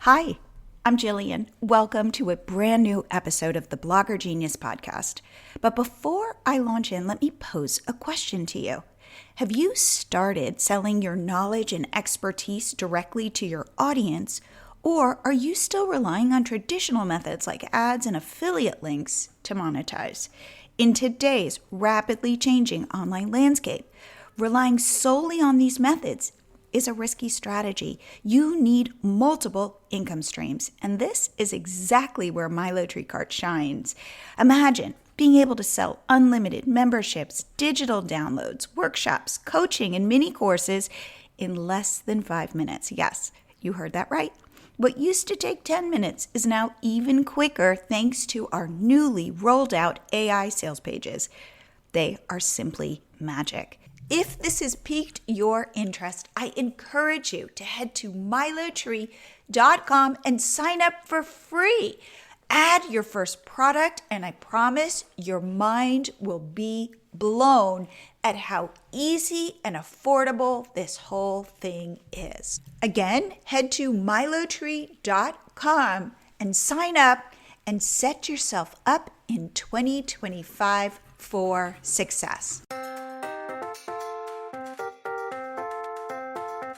Hi, I'm Jillian. Welcome to a brand new episode of the Blogger Genius podcast. But before I launch in, let me pose a question to you. Have you started selling your knowledge and expertise directly to your audience, or are you still relying on traditional methods like ads and affiliate links to monetize? In today's rapidly changing online landscape, relying solely on these methods is a risky strategy. You need multiple income streams, and this is exactly where MiloTree card shines. Imagine being able to sell unlimited memberships, digital downloads, workshops, coaching, and mini courses in less than 5 minutes. Yes, you heard that right. What used to take 10 minutes is now even quicker thanks to our newly rolled out AI sales pages. They are simply magic. If this has piqued your interest, I encourage you to head to MiloTree.com and sign up for free. Add your first product, and I promise your mind will be blown at how easy and affordable this whole thing is. Again, head to MiloTree.com and sign up and set yourself up in 2025 for success.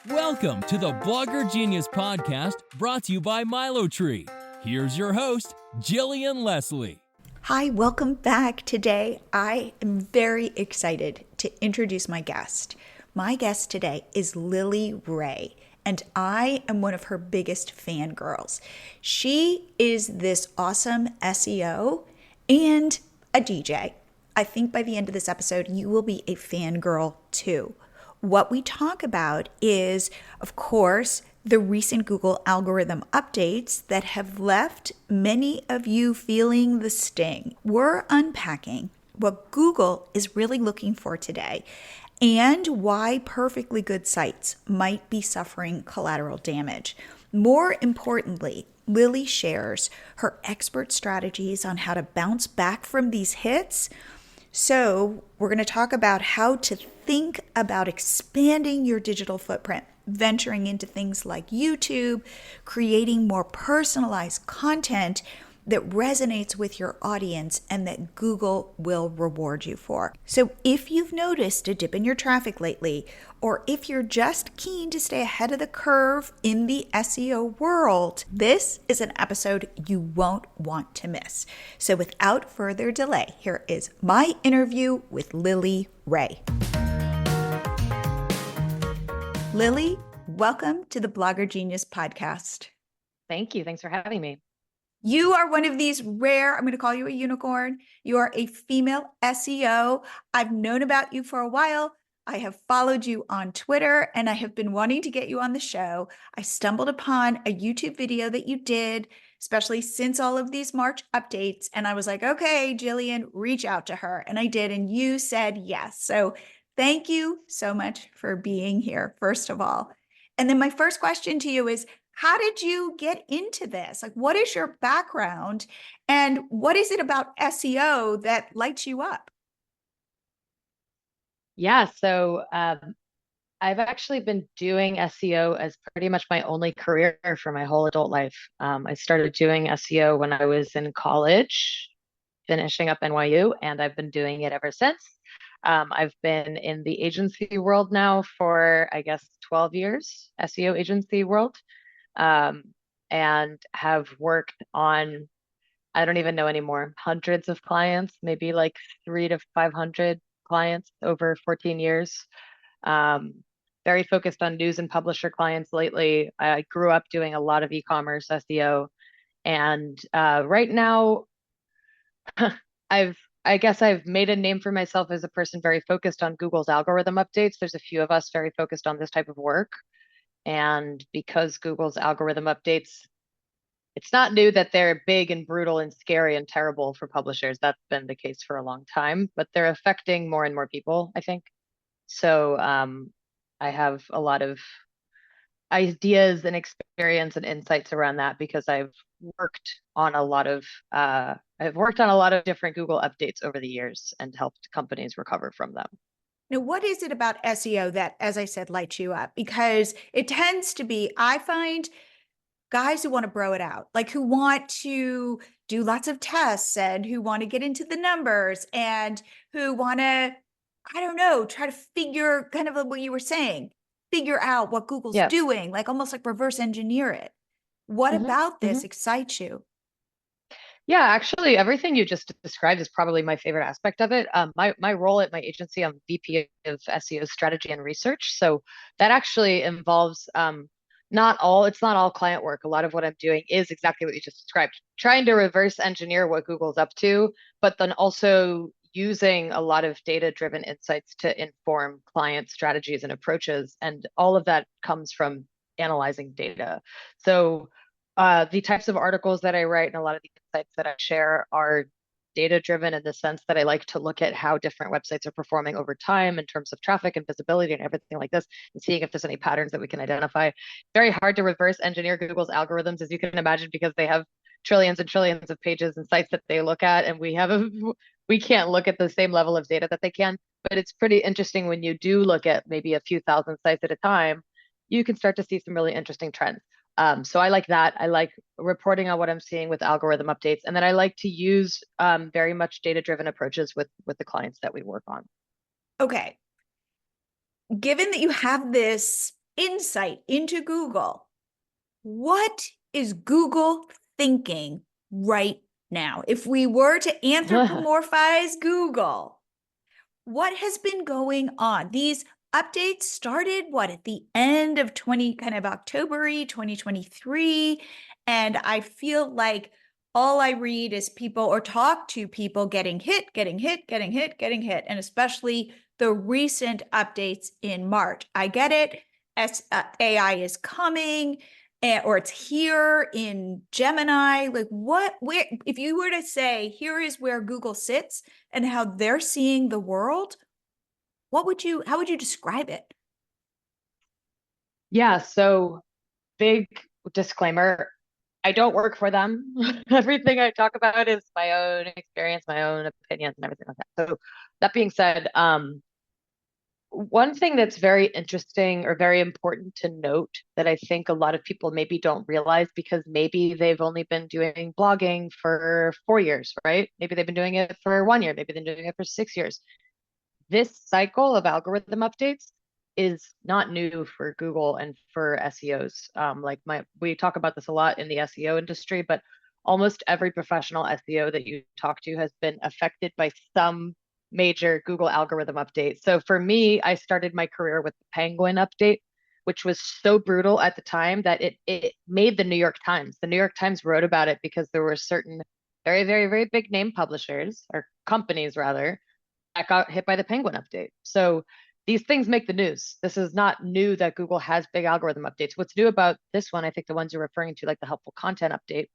Welcome to the Blogger Genius podcast, brought to you by MiloTree. Here's your host, Jillian Leslie. Hi, welcome back. Today, I am very excited to introduce my guest. My guest today is Lily Ray, and I am one of her biggest fangirls. She is this awesome SEO and a DJ. I think by the end of this episode, you will be a fangirl too. What we talk about is, of course, the recent Google algorithm updates that have left many of you feeling the sting. We're unpacking what Google is really looking for today and why perfectly good sites might be suffering collateral damage. More importantly, Lily shares her expert strategies on how to bounce back from these hits. So we're going to talk about how to think about expanding your digital footprint, venturing into things like YouTube, creating more personalized content that resonates with your audience and that Google will reward you for. So if you've noticed a dip in your traffic lately, or if you're just keen to stay ahead of the curve in the SEO world, this is an episode you won't want to miss. So without further delay, here is my interview with Lily Ray. Lily, welcome to the Blogger Genius podcast. Thank you. Thanks for having me. You are one of these rare, I'm going to call you a unicorn. You are a female SEO. I've known about you for a while. I have followed you on Twitter and I have been wanting to get you on the show. I stumbled upon a YouTube video that you did, especially since all of these March updates. And I was like, okay, Jillian, reach out to her. And I did. And you said yes. So thank you so much for being here, first of all. And then my first question to you is, how did you get into this? Like, what is your background and what is it about SEO that lights you up? Yeah, so I've actually been doing SEO as pretty much my only career for my whole adult life. I started doing SEO when I was in college, finishing up NYU, and I've been doing it ever since. I've been in the agency world now for, I guess, 12 years, SEO agency world. And have worked on, I don't even know anymore, hundreds of clients, maybe like 300 to 500 clients over 14 years. Very focused on news and publisher clients lately. I grew up doing a lot of e-commerce SEO. And right now, I guess I've made a name for myself as a person very focused on Google's algorithm updates. There's a few of us very focused on this type of work. And because Google's algorithm updates, it's not new that they're big and brutal and scary and terrible for publishers. That's been the case for a long time, but they're affecting more and more people, I think. So I have a lot of ideas and experience and insights around that because I've worked on a lot of different Google updates over the years and helped companies recover from them. Now, what is it about SEO that, as I said, lights you up? Because it tends to be, I find guys who want to bro it out, like who want to do lots of tests and who want to get into the numbers and who want to, I don't know, try to figure kind of what you were saying, figure out what Google's Yes. doing, like almost like reverse engineer it. What hmm about hmm this excites you? Yeah, actually, everything you just described is probably my favorite aspect of it. My role at my agency, I'm VP of SEO strategy and research. So that actually involves it's not all client work. A lot of what I'm doing is exactly what you just described, trying to reverse engineer what Google's up to, but then also using a lot of data-driven insights to inform client strategies and approaches. And all of that comes from analyzing data. So the types of articles that I write and a lot of the insights that I share are data driven in the sense that I like to look at how different websites are performing over time in terms of traffic and visibility and everything like this, and seeing if there's any patterns that we can identify. Very hard to reverse engineer Google's algorithms, as you can imagine, because they have trillions and trillions of pages and sites that they look at, and we can't look at the same level of data that they can. But it's pretty interesting when you do look at maybe a few thousand sites at a time, you can start to see some really interesting trends. So I like that. I like reporting on what I'm seeing with algorithm updates, and then I like to use very much data-driven approaches with the clients that we work on. Okay. Given that you have this insight into Google, what is Google thinking right now? If we were to anthropomorphize Google, what has been going on? These updates started at the end of 20 kind of October-y 2023, and I feel like all I read is people or talk to people getting hit, and especially the recent updates in March. I get it. AI is coming, or it's here in Gemini. Like where, if you were to say, here is where Google sits and how they're seeing the world, how would you describe it? Yeah, so big disclaimer, I don't work for them. Everything I talk about is my own experience, my own opinions, and everything like that. So that being said, one thing that's very interesting or very important to note that I think a lot of people maybe don't realize because maybe they've only been doing blogging for 4 years, right? Maybe they've been doing it for 1 year, maybe they've been doing it for 6 years. This cycle of algorithm updates is not new for Google and for SEOs. We talk about this a lot in the SEO industry, but almost every professional SEO that you talk to has been affected by some major Google algorithm update. So for me, I started my career with the Penguin update, which was so brutal at the time that it made the New York Times. The New York Times wrote about it because there were certain very, very, very big name publishers or companies rather that got hit by the Penguin update. So these things make the news. This is not new that Google has big algorithm updates. What's new about this one, I think the ones you're referring to, like the helpful content update,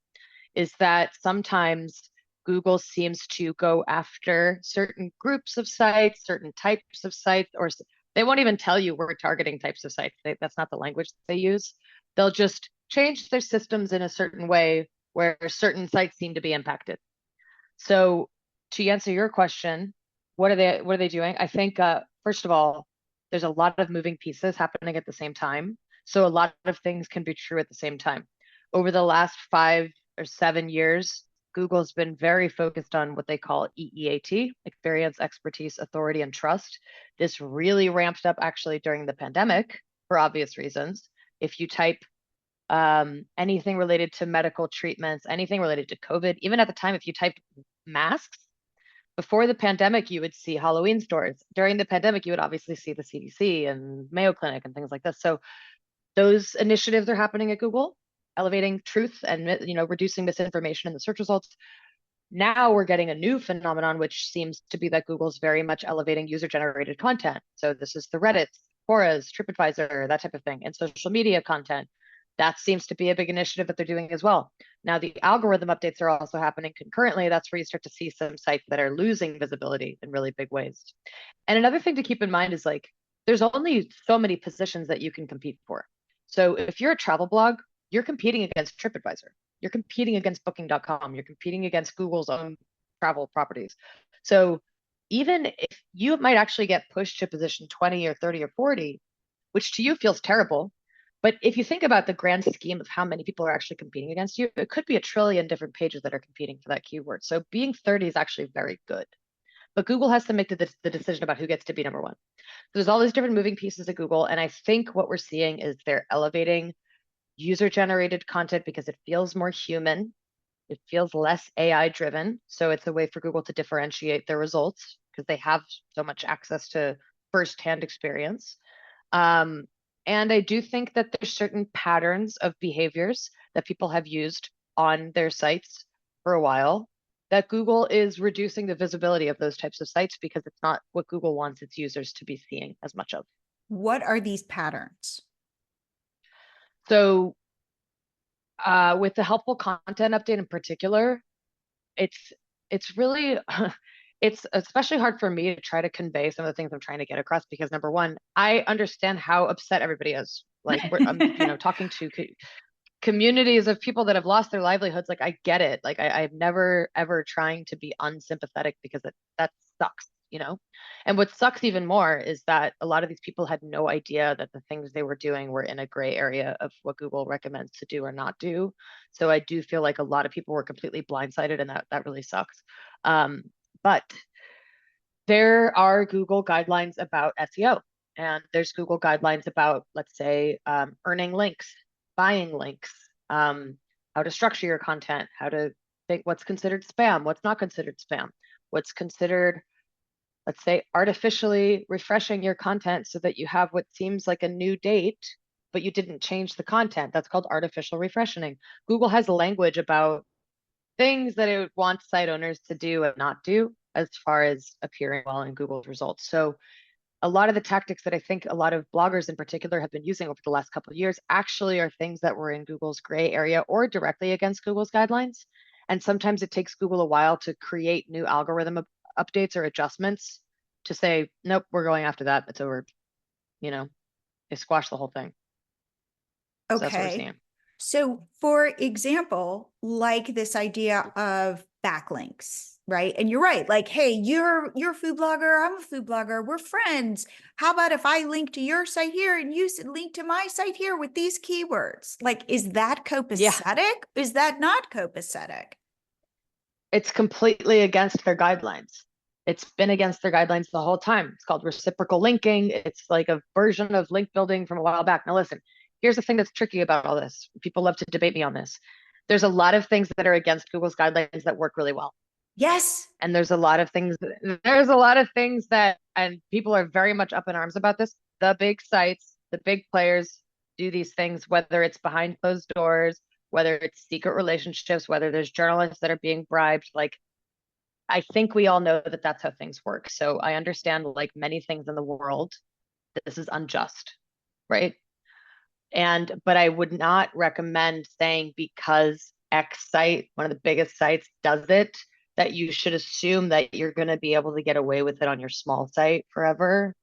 is that sometimes Google seems to go after certain groups of sites, certain types of sites, or they won't even tell you we're targeting types of sites. That's not the language they use. They'll just change their systems in a certain way where certain sites seem to be impacted. So to answer your question, what are they doing? I think first of all, there's a lot of moving pieces happening at the same time. So a lot of things can be true at the same time. Over the last 5 or 7 years, Google's been very focused on what they call EEAT, experience, expertise, authority, and trust. This really ramped up actually during the pandemic for obvious reasons. If you type anything related to medical treatments, anything related to COVID, even at the time, if you typed masks, before the pandemic, you would see Halloween stores. During the pandemic, you would obviously see the CDC and Mayo Clinic and things like this. So those initiatives are happening at Google, elevating truth and reducing misinformation in the search results. Now we're getting a new phenomenon, which seems to be that Google's very much elevating user-generated content. So this is the Reddits, Quoras, TripAdvisor, that type of thing, and social media content. That seems to be a big initiative that they're doing as well. Now, the algorithm updates are also happening concurrently. That's where you start to see some sites that are losing visibility in really big ways. And another thing to keep in mind is like, there's only so many positions that you can compete for. So if you're a travel blog, you're competing against TripAdvisor. You're competing against Booking.com. You're competing against Google's own travel properties. So even if you might actually get pushed to position 20 or 30 or 40, which to you feels terrible, But if you think about the grand scheme of how many people are actually competing against you, it could be a trillion different pages that are competing for that keyword. So being 30 is actually very good. But Google has to make the decision about who gets to be number one. There's all these different moving pieces at Google. And I think what we're seeing is they're elevating user generated content because it feels more human. It feels less AI driven. So it's a way for Google to differentiate their results because they have so much access to firsthand experience. And I do think that there's certain patterns of behaviors that people have used on their sites for a while that Google is reducing the visibility of those types of sites because it's not what Google wants its users to be seeing as much of. What are these patterns? So with the helpful content update in particular, it's really it's especially hard for me to try to convey some of the things I'm trying to get across because number one, I understand how upset everybody is. Like I'm, talking to communities of people that have lost their livelihoods. Like I get it. Like I'm never ever trying to be unsympathetic because that sucks, And what sucks even more is that a lot of these people had no idea that the things they were doing were in a gray area of what Google recommends to do or not do. So I do feel like a lot of people were completely blindsided, and that really sucks. But there are Google guidelines about SEO, and there's Google guidelines about, let's say, earning links, buying links, how to structure your content, how to think what's considered spam, what's not considered spam, what's considered, let's say, artificially refreshing your content so that you have what seems like a new date, but you didn't change the content. That's called artificial refreshing. Google has language about things that it would want site owners to do and not do as far as appearing well in Google's results. So a lot of the tactics that I think a lot of bloggers in particular have been using over the last couple of years actually are things that were in Google's gray area or directly against Google's guidelines. And sometimes it takes Google a while to create new algorithm updates or adjustments to say, nope, we're going after that. It's over. They squash the whole thing. So that's what we're Okay. seeing. So for example, like this idea of backlinks, right? And you're right. Like, hey, you're a food blogger. I'm a food blogger. We're friends. How about if I link to your site here and you link to my site here with these keywords? Like, is that Yeah, copacetic? Is that not copacetic? it's completely against their guidelines. It's been against their guidelines the whole time. It's called reciprocal linking. It's like a version of link building from a while back. Now, listen, here's the thing that's tricky about all this. People love to debate me on this. There's a lot of things that are against Google's guidelines that work really well. Yes. And there's a lot of things that, and people are very much up in arms about this. The big sites, the big players do these things, whether it's behind closed doors, whether it's secret relationships, whether there's journalists that are being bribed. Like, I think we all know that that's how things work. So I understand, like many things in the world, this is unjust, right? But I would not recommend saying because X site, one of the biggest sites, does it, that you should assume that you're going to be able to get away with it on your small site forever.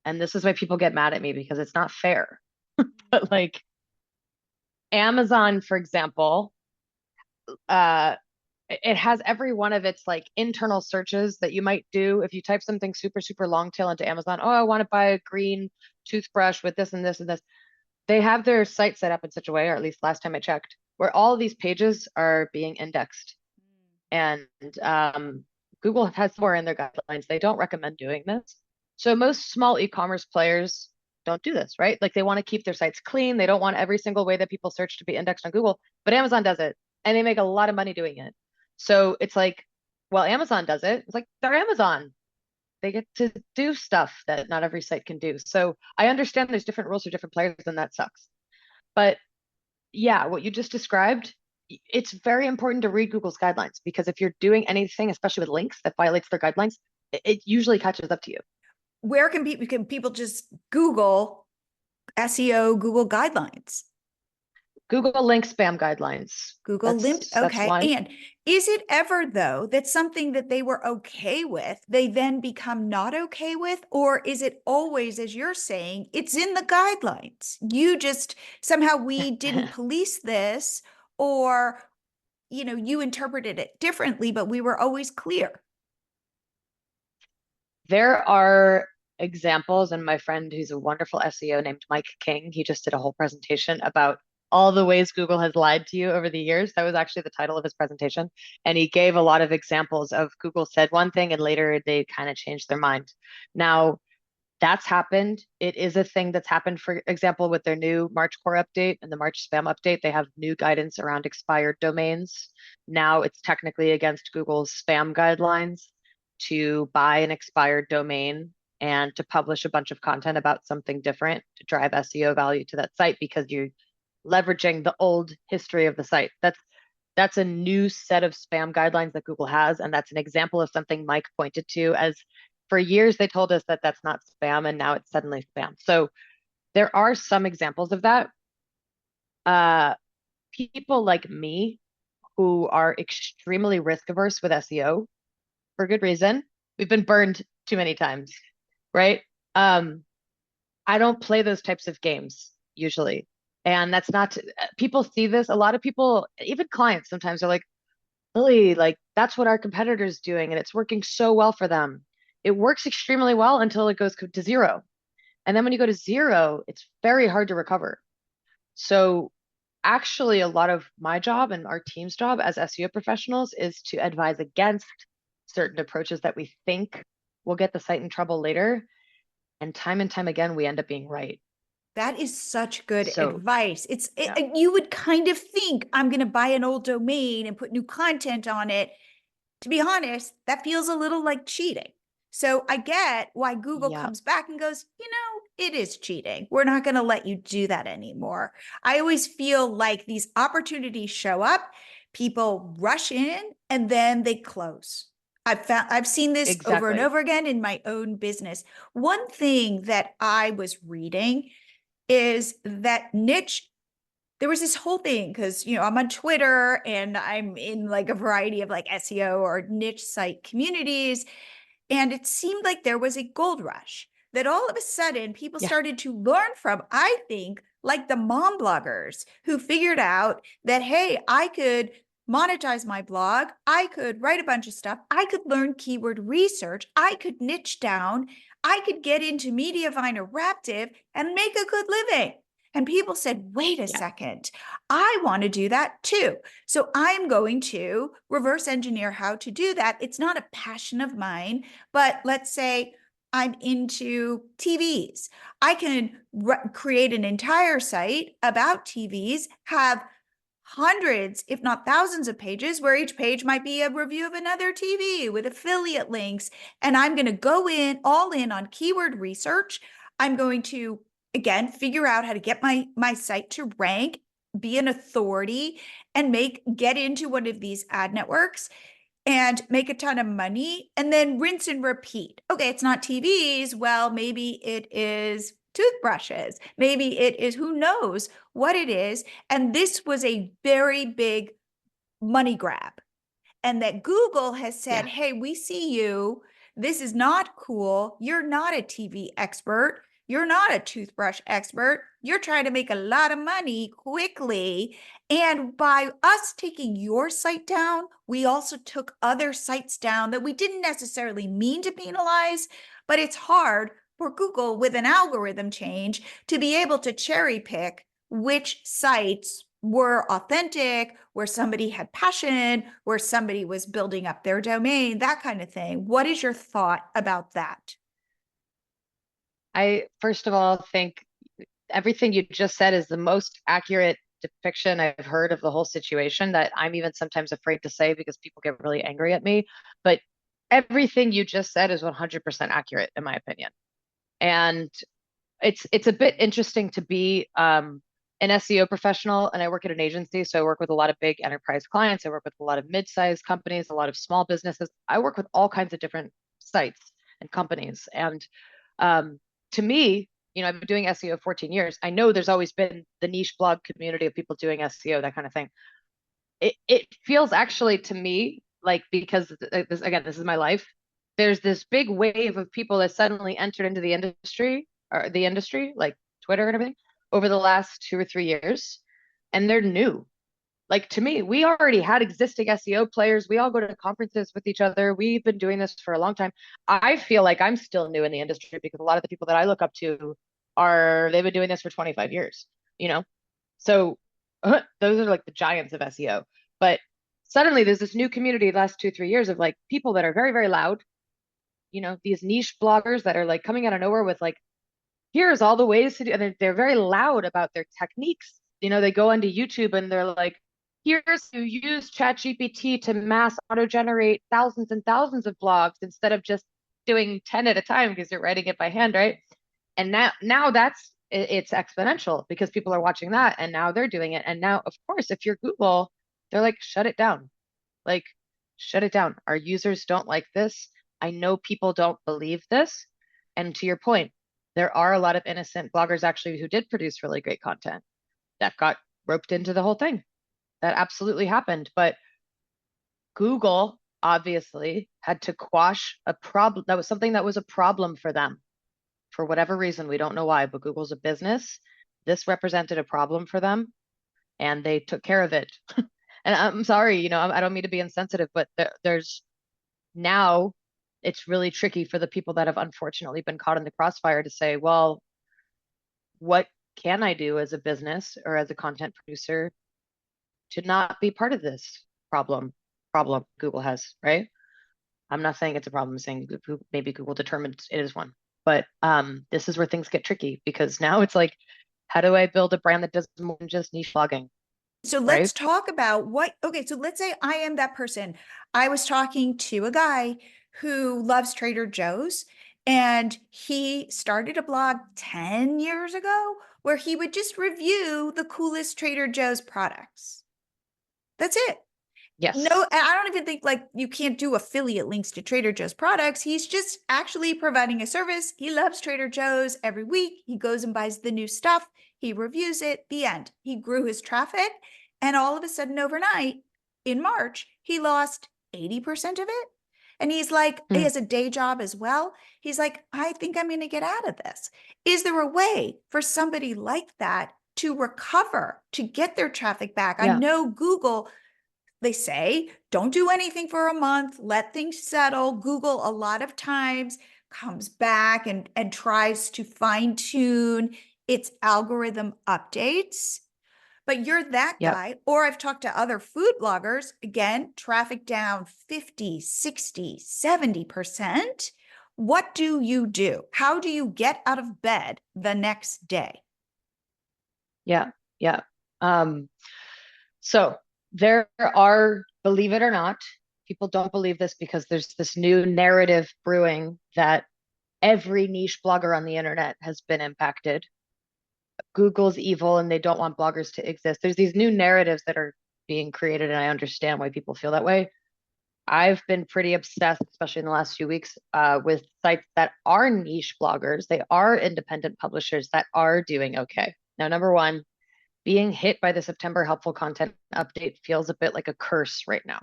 And this is why people get mad at me because it's not fair. But like Amazon, for example, it has every one of its like internal searches that you might do if you type something super, super long tail into Amazon. Oh, I want to buy a green toothbrush with this and this and this. They have their site set up in such a way, or at least last time I checked, where all of these pages are being indexed. And Google has more in their guidelines. They don't recommend doing this. So most small e-commerce players don't do this, right? Like they want to keep their sites clean. They don't want every single way that people search to be indexed on Google, but Amazon does it and they make a lot of money doing it. So it's like, well, Amazon does it. It's like they're Amazon. They get to do stuff that not every site can do. So I understand there's different rules for different players, and that sucks. But yeah, what you just described, it's very important to read Google's guidelines because if you're doing anything, especially with links that violates their guidelines, it usually catches up to you. Where can people just Google SEO Google guidelines? Google link spam guidelines. Google linked. That's Okay. one. And is it ever, though, that something that they were okay with, they then become not okay with? Or is it always, as you're saying, it's in the guidelines? You just somehow we didn't police this, or, you interpreted it differently, but we were always clear. There are examples, and my friend who's a wonderful SEO named Mike King, he just did a whole presentation about all the ways Google has lied to you over the years. That was actually the title of his presentation. And he gave a lot of examples of Google said one thing and later they kind of changed their mind. Now, that's happened. It is a thing that's happened, for example, with their new March core update and the March spam update. They have new guidance around expired domains. Now it's technically against Google's spam guidelines to buy an expired domain and to publish a bunch of content about something different to drive SEO value to that site because you're leveraging the old history of the site. That's a new set of spam guidelines that Google has, and that's an example of something Mike pointed to as for years they told us that that's not spam, and now it's suddenly spam. So there are some examples of that. People like me who are extremely risk averse with SEO for good reason. We've been burned too many times, right? I don't play those types of games usually. And that's not, people see this. A lot of people, even clients sometimes are like, Lily, like that's what our competitor's doing and it's working so well for them. It works extremely well until it goes to zero. And then when you go to zero, it's very hard to recover. So actually a lot of my job and our team's job as SEO professionals is to advise against certain approaches that we think will get the site in trouble later. And time again, we end up being right. That is such good So advice. yeah, You would kind of think I'm going to buy an old domain and put new content on it. To be honest, that feels a little like cheating. So I get why Google yeah, comes back and goes, it is cheating. We're not going to let you do that anymore. I always feel like these opportunities show up, people rush in, and then they close. I've seen this over and exactly. over again in my own business. One thing that I was reading is that niche. There was this whole thing because I'm on Twitter and I'm in like a variety of like SEO or niche site communities, and it seemed like there was a gold rush that all of a sudden people Yeah, started to learn from. I think like the mom bloggers who figured out that, hey, I could monetize my blog, I could write a bunch of stuff, I could learn keyword research, I could niche down, I could get into Mediavine or Raptive and make a good living. And people said, wait a yeah, second, I want to do that too. So I'm going to reverse engineer how to do that. It's not a passion of mine, but let's say I'm into TVs. I can create an entire site about TVs, have hundreds, if not thousands of pages where each page might be a review of another TV with affiliate links. And I'm going to go in all in on keyword research. I'm going to, again, figure out how to get my site to rank, be an authority, and get into one of these ad networks and make a ton of money and then rinse and repeat. Okay, it's not TVs. Well, maybe it is toothbrushes. Maybe it is, who knows what it is. And this was a very big money grab. And that Google has said, yeah. hey, we see you. This is not cool. You're not a TV expert. You're not a toothbrush expert. You're trying to make a lot of money quickly. And by us taking your site down, we also took other sites down that we didn't necessarily mean to penalize, but it's hard for Google with an algorithm change to be able to cherry pick which sites were authentic, where somebody had passion, where somebody was building up their domain, that kind of thing. What is your thought about that? I first of all think everything you just said is the most accurate depiction I've heard of the whole situation that I'm even sometimes afraid to say because people get really angry at me. But everything you just said is 100% accurate in my opinion. And it's a bit interesting to be an SEO professional, and I work at an agency, so I work with a lot of big enterprise clients. I work with a lot of mid-sized companies, a lot of small businesses. I work with all kinds of different sites and companies. And to me, I've been doing SEO 14 years. I know there's always been the niche blog community of people doing SEO, that kind of thing. It feels actually to me like, because this is my life. There's this big wave of people that suddenly entered into the industry, like Twitter and everything, over the last 2 or 3 years, and they're new. like to me, we already had existing SEO players. We all go to conferences with each other. We've been doing this for a long time. I feel like I'm still new in the industry because a lot of the people that I look up to they've been doing this for 25 years, you know? So those are like the giants of SEO. But suddenly there's this new community the last 2, 3 years of like people that are very, very loud, these niche bloggers that are like coming out of nowhere with like, here's all the ways to do, and they're very loud about their techniques. They go onto YouTube and they're like, here's you use ChatGPT to mass auto generate thousands and thousands of blogs instead of just doing 10 at a time because you're writing it by hand, right? And now it's exponential because people are watching that and now they're doing it. And now, of course, if you're Google, they're like, shut it down. Like, shut it down. Our users don't like this. I know people don't believe this. And to your point, there are a lot of innocent bloggers actually who did produce really great content that got roped into the whole thing. That absolutely happened. But Google obviously had to quash a problem. That was something that was a problem for them for whatever reason. We don't know why, but Google's a business. This represented a problem for them and they took care of it. And I'm sorry, I don't mean to be insensitive, but there's now it's really tricky for the people that have unfortunately been caught in the crossfire to say, well, what can I do as a business or as a content producer to not be part of this problem Google has, right? I'm not saying it's a problem, I'm saying maybe Google determines it is one. But this is where things get tricky because now it's like, how do I build a brand that does more than just niche blogging? So let's talk about so let's say I am that person. I was talking to a guy who loves Trader Joe's and he started a blog 10 years ago where he would just review the coolest Trader Joe's products. That's it. Yes. No, I don't even think like you can't do affiliate links to Trader Joe's products. He's just actually providing a service. He loves Trader Joe's every week. He goes and buys the new stuff. He reviews it, the end. He grew his traffic. And all of a sudden overnight in March, he lost 80% of it. And he's like, he has a day job as well. He's like, I think I'm going to get out of this. Is there a way for somebody like that to recover, to get their traffic back? Yeah. I know Google, they say, don't do anything for a month, let things settle. Google a lot of times comes back and tries to fine tune its algorithm updates. But you're that guy. Or I've talked to other food bloggers, again, traffic down 50, 60, 70%. What do you do? How do you get out of bed the next day? Yeah. So there are, believe it or not, people don't believe this because there's this new narrative brewing that every niche blogger on the internet has been impacted. Google's evil and they don't want bloggers to exist. There's these new narratives that are being created, and I understand why people feel that way. I've been pretty obsessed, especially in the last few weeks, with sites that are niche bloggers. They are independent publishers that are doing okay. Now, number one, being hit by the September helpful content update feels a bit like a curse right now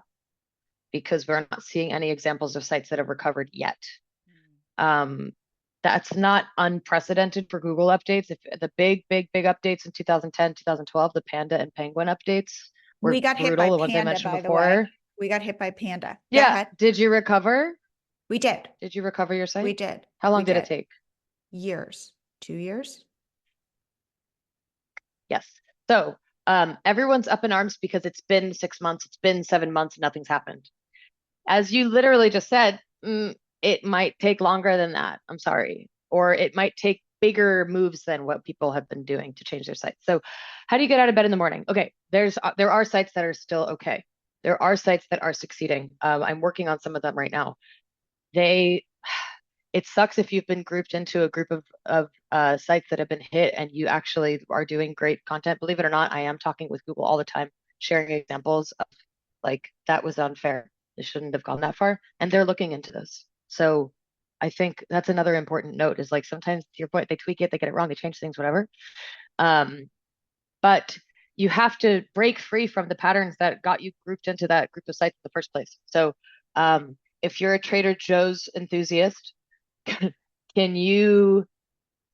because we're not seeing any examples of sites that have recovered yet. That's not unprecedented for Google updates. If the big updates in 2010, 2012, the Panda and Penguin updates were we got brutal, hit by the ones I Panda, mentioned by before. the way. We got hit by Panda. Yeah. Did you recover? We did. Did you recover your site? We did. How long did it take? Years. 2 years. Yes. So everyone's up in arms because it's been 6 months, it's been 7 months, nothing's happened. As you literally just said, it might take longer than that. I'm sorry. Or it might take bigger moves than what people have been doing to change their sites. So how do you get out of bed in the morning? Okay, there are sites that are still okay. There are sites that are succeeding. I'm working on some of them right now. It sucks if you've been grouped into a group of sites that have been hit and you actually are doing great content. Believe it or not, I am talking with Google all the time, sharing examples of like, that was unfair. It shouldn't have gone that far. And they're looking into this. So I think that's another important note is like, sometimes to your point, they tweak it, they get it wrong, they change things, whatever. But you have to break free from the patterns that got you grouped into that group of sites in the first place. So if you're a Trader Joe's enthusiast, can you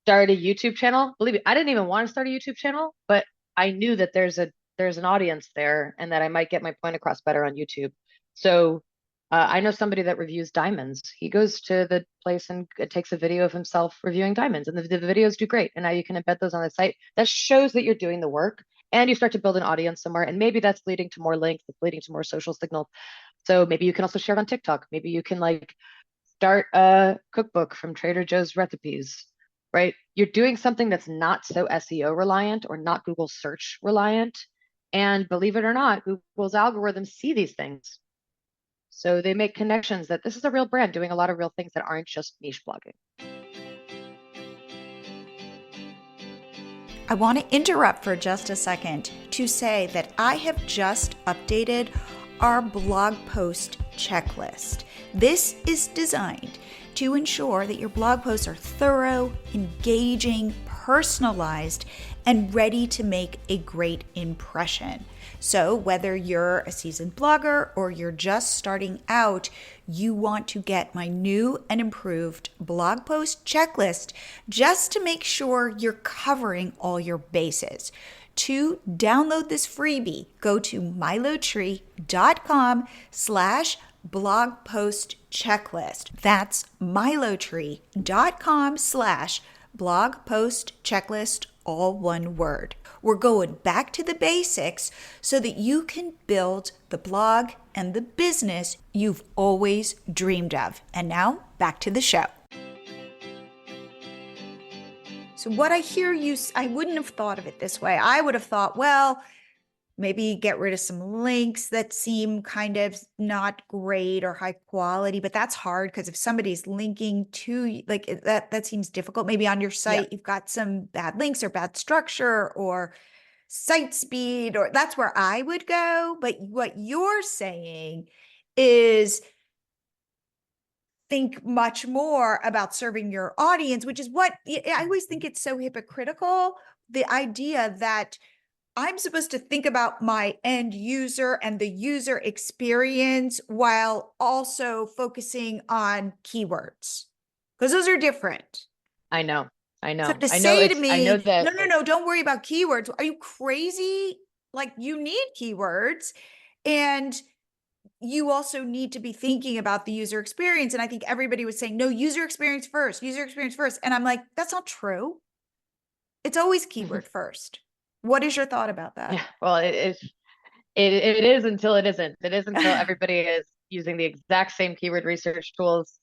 start a YouTube channel? Believe me, I didn't even want to start a YouTube channel, but I knew that there's a there's an audience there and that I might get my point across better on YouTube. So I know somebody that reviews diamonds. He goes to the place and takes a video of himself reviewing diamonds, and the videos do great. And now you can embed those on the site. That shows that you're doing the work, and you start to build an audience somewhere. And maybe that's leading to more links, it's leading to more social signals. So maybe you can also share it on TikTok. Maybe you can like start a cookbook from Trader Joe's recipes, right? You're doing something that's not so SEO reliant or not Google search reliant. And believe it or not, Google's algorithms see these things. So they make connections that this is a real brand doing a lot of real things that aren't just niche blogging. I want to interrupt for just a second to say that I have just updated our blog post checklist. This is designed to ensure that your blog posts are thorough, engaging, personalized, and ready to make a great impression. So whether you're a seasoned blogger or you're just starting out, you want to get my new and improved blog post checklist just to make sure you're covering all your bases. To download this freebie, go to milotree.com/blog post checklist. That's milotree.com/blog post checklist, all one word. We're going back to the basics so that you can build the blog and the business you've always dreamed of. And now back to the show. So what I hear you, I wouldn't have thought of it this way. I would have thought, well, maybe get rid of some links that seem kind of not great or high quality, but that's hard because if somebody's linking to like that seems difficult. Maybe on your site, You've got some bad links or bad structure or site speed, or that's where I would go. But what you're saying is think much more about serving your audience, which is what I always think it's so hypocritical. The idea that I'm supposed to think about my end user and the user experience while also focusing on keywords, because those are different. I know. So to I know say to me, I know that no, don't worry about keywords. Are you crazy? Like you need keywords, and you also need to be thinking about the user experience. And I think everybody was saying, no, user experience first, user experience first. And I'm like, that's not true. It's always keyword first. What is your thought about that? Yeah, well, it is until it isn't. It is until everybody is using the exact same keyword research tools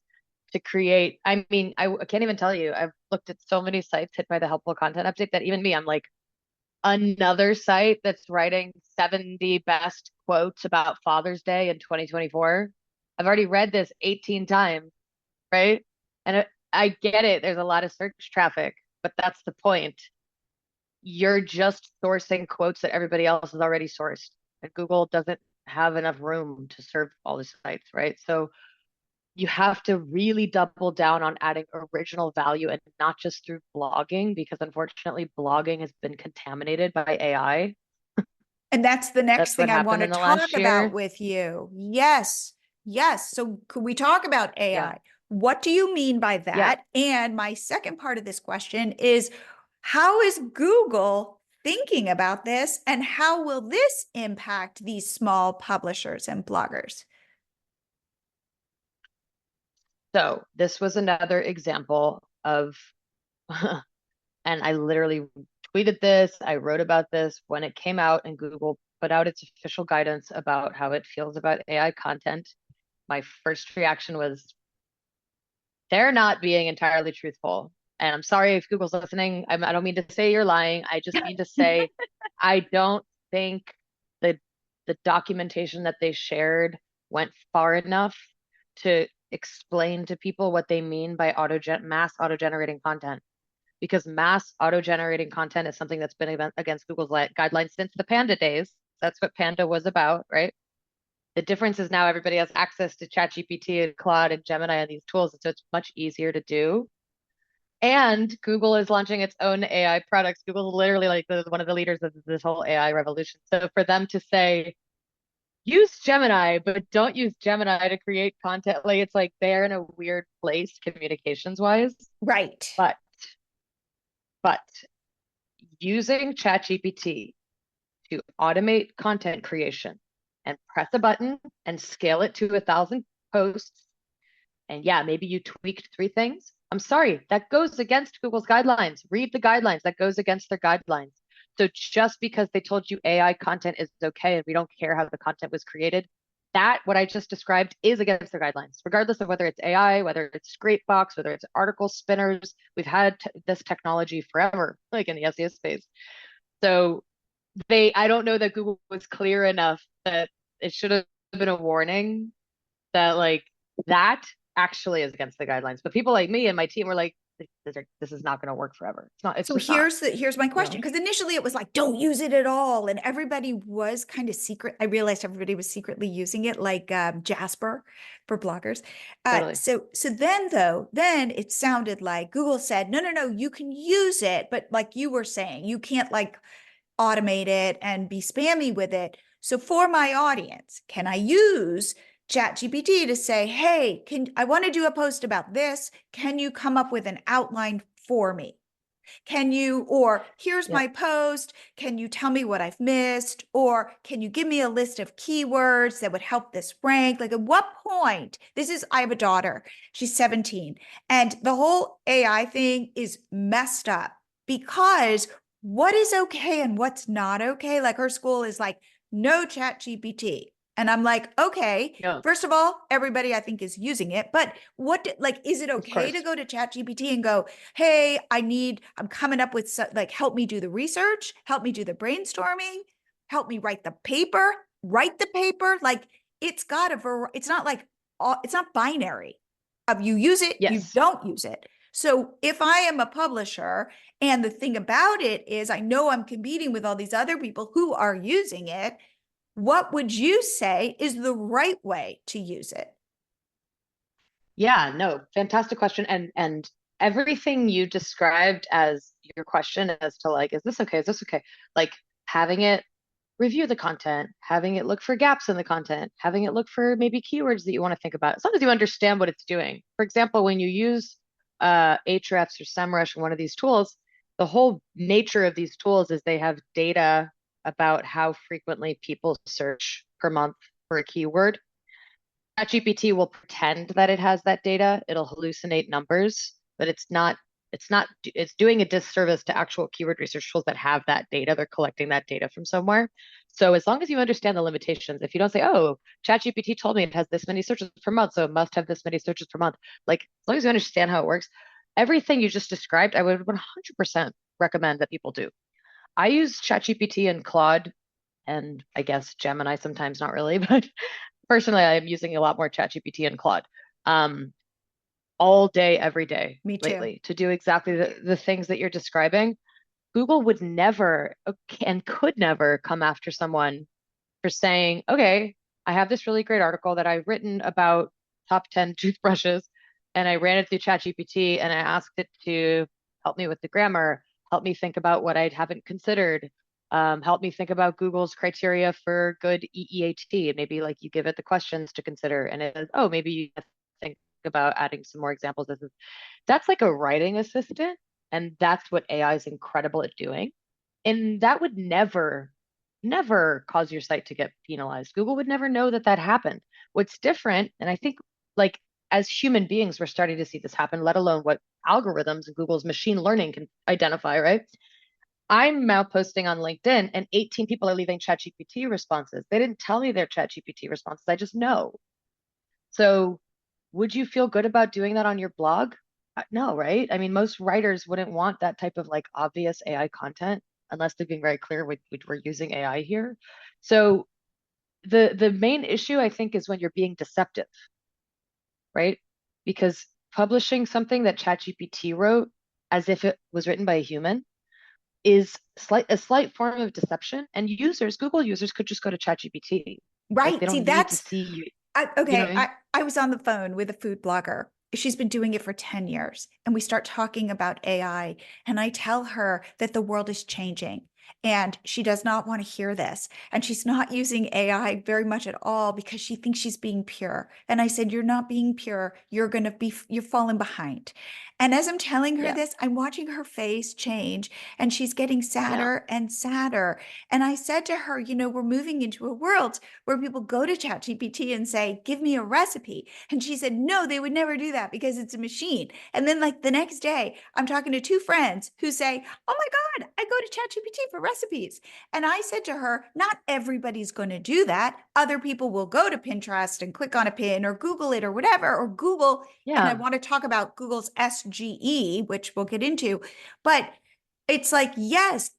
to create. I mean, I can't even tell you. I've looked at so many sites hit by the helpful content update that even me, I'm like, another site that's writing 70 best quotes about Father's Day in 2024. I've already read this 18 times, right? And I get it. There's a lot of search traffic, but that's the point. You're just sourcing quotes that everybody else has already sourced, and Google doesn't have enough room to serve all the sites, right? So you have to really double down on adding original value and not just through blogging, because unfortunately blogging has been contaminated by AI. And that's the next That's what thing I want happened to in the talk last about year. with you. Yes. Yes. So could we talk about AI? Yeah. What do you mean by Yeah. that? And my second part of this question is, how is Google thinking about this, and how will this impact these small publishers and bloggers? So this was another example of, and I literally tweeted this, I wrote about this when it came out and Google put out its official guidance about how it feels about AI content. My first reaction was, they're not being entirely truthful. And I'm sorry if Google's listening. I don't mean to say you're lying. I just mean to say, I don't think the documentation that they shared went far enough to explain to people what they mean by mass auto-generating content. Because mass auto-generating content is something that's been against Google's guidelines since the Panda days. That's what Panda was about, right? The difference is now everybody has access to ChatGPT and Claude and Gemini and these tools, and so it's much easier to do. And Google is launching its own AI products. Google's literally like one of the leaders of this whole AI revolution. So for them to say, use Gemini, but don't use Gemini to create content, like it's like they're in a weird place communications wise. Right. But using ChatGPT to automate content creation and press a button and scale it to 1,000 posts, and yeah, maybe you tweaked 3 things. I'm sorry, that goes against Google's guidelines. Read the guidelines. That goes against their guidelines. So just because they told you AI content is okay and we don't care how the content was created, that what I just described is against their guidelines, regardless of whether it's AI, whether it's Scrapebox, whether it's article spinners. We've had this technology forever, like in the SEO space. So I don't know that Google was clear enough that it should have been a warning that like that actually is against the guidelines. But people like me and my team were like, this is not going to work forever. It's not. It's So just not. here's my question, because initially it was like, don't use it at all, and everybody was kind of secret. I realized everybody was secretly using it, like Jasper for bloggers. Totally. So then it sounded like Google said, no, you can use it, but like you were saying, you can't like automate it and be spammy with it. So for my audience, can I use ChatGPT to say, hey, I want to do a post about this. Can you come up with an outline for me? Can you, or here's my post. Can you tell me what I've missed? Or can you give me a list of keywords that would help this rank? Like at what point, I have a daughter, she's 17, and the whole AI thing is messed up because what is okay and what's not okay? Like her school is like, no ChatGPT. And I'm like, okay, Yeah. first of all, everybody I think is using it, but is it okay to go to ChatGPT and go, hey, I'm coming up with help me do the research, help me do the brainstorming, help me write the paper. Like it's got it's not like, it's not binary. You use it, you don't use it. So if I am a publisher, and the thing about it is I know I'm competing with all these other people who are using it, what would you say is the right way to use it? Yeah, no, fantastic question. And everything you described as your question as to like, is this okay? Is this okay? Like having it review the content, having it look for gaps in the content, having it look for maybe keywords that you want to think about, as long as you understand what it's doing. For example, when you use Ahrefs or SEMrush or one of these tools, the whole nature of these tools is they have data about how frequently people search per month for a keyword. ChatGPT will pretend that it has that data. It'll hallucinate numbers, but it's doing a disservice to actual keyword research tools that have that data. They're collecting that data from somewhere. So as long as you understand the limitations, if you don't say, oh, ChatGPT told me it has this many searches per month, so it must have this many searches per month. Like as long as you understand how it works, everything you just described, I would 100% recommend that people do. I use ChatGPT and Claude, and I guess Gemini sometimes, not really, but personally, I'm using a lot more ChatGPT and Claude all day, every day lately to do exactly the things that you're describing. Google would never and could never come after someone for saying, okay, I have this really great article that I've written about top 10 toothbrushes, and I ran it through ChatGPT and I asked it to help me with the grammar, help me think about what I haven't considered, help me think about Google's criteria for good EEAT. And maybe like you give it the questions to consider, and it says, oh, maybe you think about adding some more examples. That's like a writing assistant, and that's what AI is incredible at doing. And that would never cause your site to get penalized. Google would never know that that happened. What's different, and I think like as human beings, we're starting to see this happen, let alone what algorithms and Google's machine learning can identify, right? I'm now posting on LinkedIn and 18 people are leaving ChatGPT responses. They didn't tell me their ChatGPT responses. I just know. So would you feel good about doing that on your blog? No, right? I mean, most writers wouldn't want that type of like obvious AI content unless they're being very clear we're using AI here. So the main issue I think is when you're being deceptive, right? Because publishing something that ChatGPT wrote as if it was written by a human is a slight form of deception. And Google users could just go to ChatGPT. Right. Like they don't need to see you. I was on the phone with a food blogger. She's been doing it for 10 years. And we start talking about AI. And I tell her that the world is changing. And she does not want to hear this. And she's not using AI very much at all because she thinks she's being pure. And I said, you're not being pure. You're falling behind. And as I'm telling her Yeah. this, I'm watching her face change and she's getting Yeah. sadder and sadder. And I said to her, we're moving into a world where people go to ChatGPT and say, give me a recipe. And she said, no, they would never do that because it's a machine. And then, like, the next day, I'm talking to two friends who say, oh my God, I go to ChatGPT for recipes. And I said to her, not everybody's going to do that. Other people will go to Pinterest and click on a pin or Google it or whatever, or Google. And I Yeah. want to talk about Google's SGE, which we'll get into. But it's like, yes,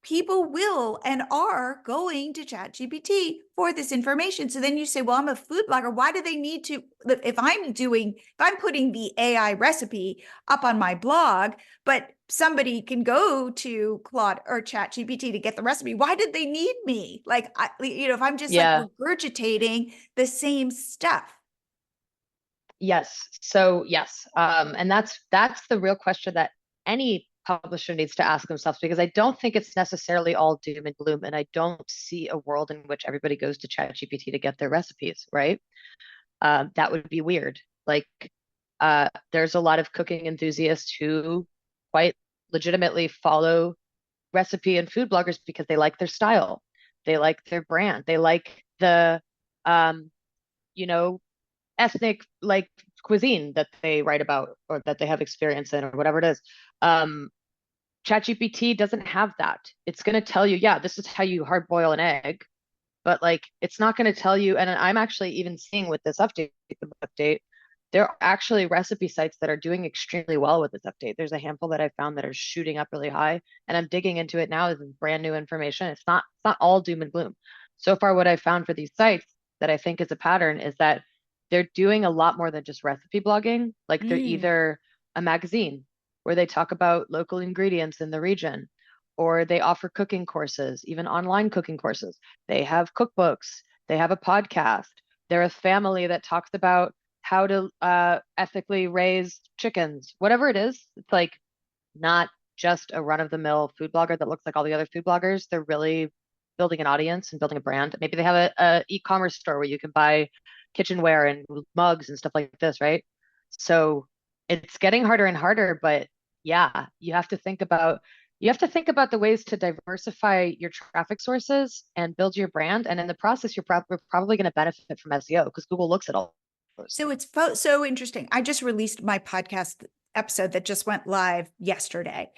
people will and are going to ChatGPT for this information. So then you say, well, I'm a food blogger. Why do they need to? If I'm putting the AI recipe up on my blog, but somebody can go to Claude or ChatGPT to get the recipe, why did they need me? Like, if I'm just like Yeah. regurgitating the same stuff. Yes. So yes. And that's the real question that any publisher needs to ask themselves, because I don't think it's necessarily all doom and gloom. And I don't see a world in which everybody goes to ChatGPT to get their recipes, right? That would be weird. Like, there's a lot of cooking enthusiasts who quite legitimately follow recipe and food bloggers because they like their style, they like their brand, they like the um, you know, ethnic like cuisine that they write about or that they have experience in or whatever it is. Um, ChatGPT doesn't have that. It's going to tell you, yeah, this is how you hard boil an egg, but like it's not going to tell you. And I'm actually even seeing with this update, there are actually recipe sites that are doing extremely well with this update. There's a handful that I found that are shooting up really high, and I'm digging into it now. This is brand new information. It's not all doom and gloom. So far, what I found for these sites that I think is a pattern is that they're doing a lot more than just recipe blogging. Like they're Mm. either a magazine where they talk about local ingredients in the region, or they offer cooking courses, even online cooking courses. They have cookbooks, they have a podcast. They're a family that talks about how to ethically raise chickens, whatever it is. It's like not just a run-of-the-mill food blogger that looks like all the other food bloggers. They're really building an audience and building a brand. Maybe they have a e-commerce store where you can buy kitchenware and mugs and stuff like this, right? So it's getting harder and harder, but yeah, you have to think about the ways to diversify your traffic sources and build your brand. And in the process, you're probably going to benefit from SEO because Google looks at all those So things. it's so interesting. I just released my podcast episode that just went live yesterday,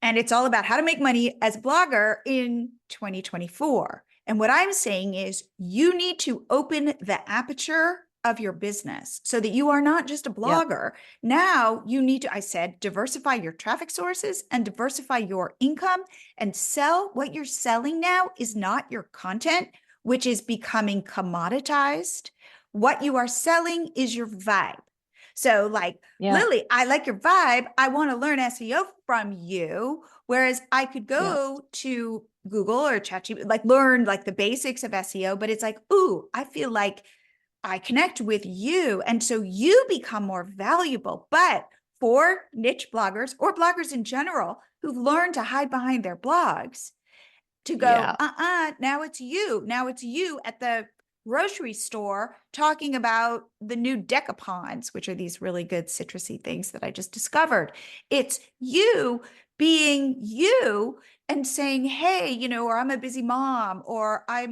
and it's all about how to make money as a blogger in 2024. And what I'm saying is you need to open the aperture of your business so that you are not just a Yeah. blogger. Now you need to, I said, diversify your traffic sources and diversify your income and sell. What you're selling now is not your content, which is becoming commoditized. What you are selling is your vibe. So, like, Yeah. Lily, I like your vibe. I want to learn SEO from you. Whereas I could Yeah. go to Google or ChatGPT, like learn like the basics of SEO, but it's like, ooh, I feel like I connect with you. And so you become more valuable. But for niche bloggers or bloggers in general who've learned to hide behind their blogs, to go, Yeah. now it's you. Now it's you at the grocery store talking about the new decapons, which are these really good citrusy things that I just discovered. It's you being you and saying, hey, or I'm a busy mom, or I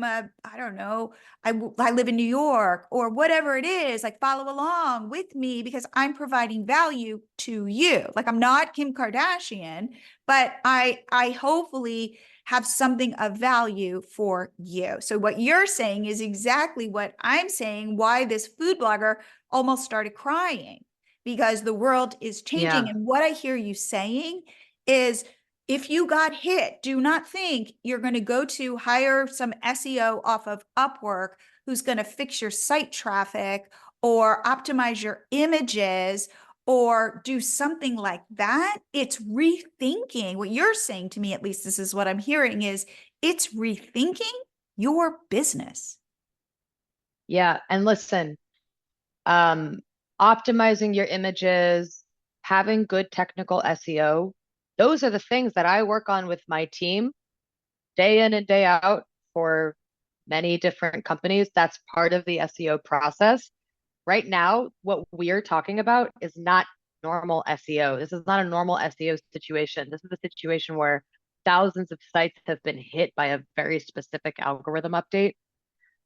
don't know, I live in New York, or whatever it is, like follow along with me because I'm providing value to you. Like I'm not Kim Kardashian, but I hopefully have something of value for you. So what you're saying is exactly what I'm saying, why this food blogger almost started crying because the world is changing. Yeah. And what I hear you saying is if you got hit, do not think you're going to go to hire some SEO off of Upwork who's going to fix your site traffic or optimize your images or do something like that. It's rethinking what you're saying to me, at least this is what I'm hearing, is it's rethinking your business. Yeah. And listen, um, optimizing your images, having good technical SEO, those are the things that I work on with my team day in and day out for many different companies. That's part of the SEO process. Right now, what we're talking about is not normal SEO. This is not a normal SEO situation. This is a situation where thousands of sites have been hit by a very specific algorithm update.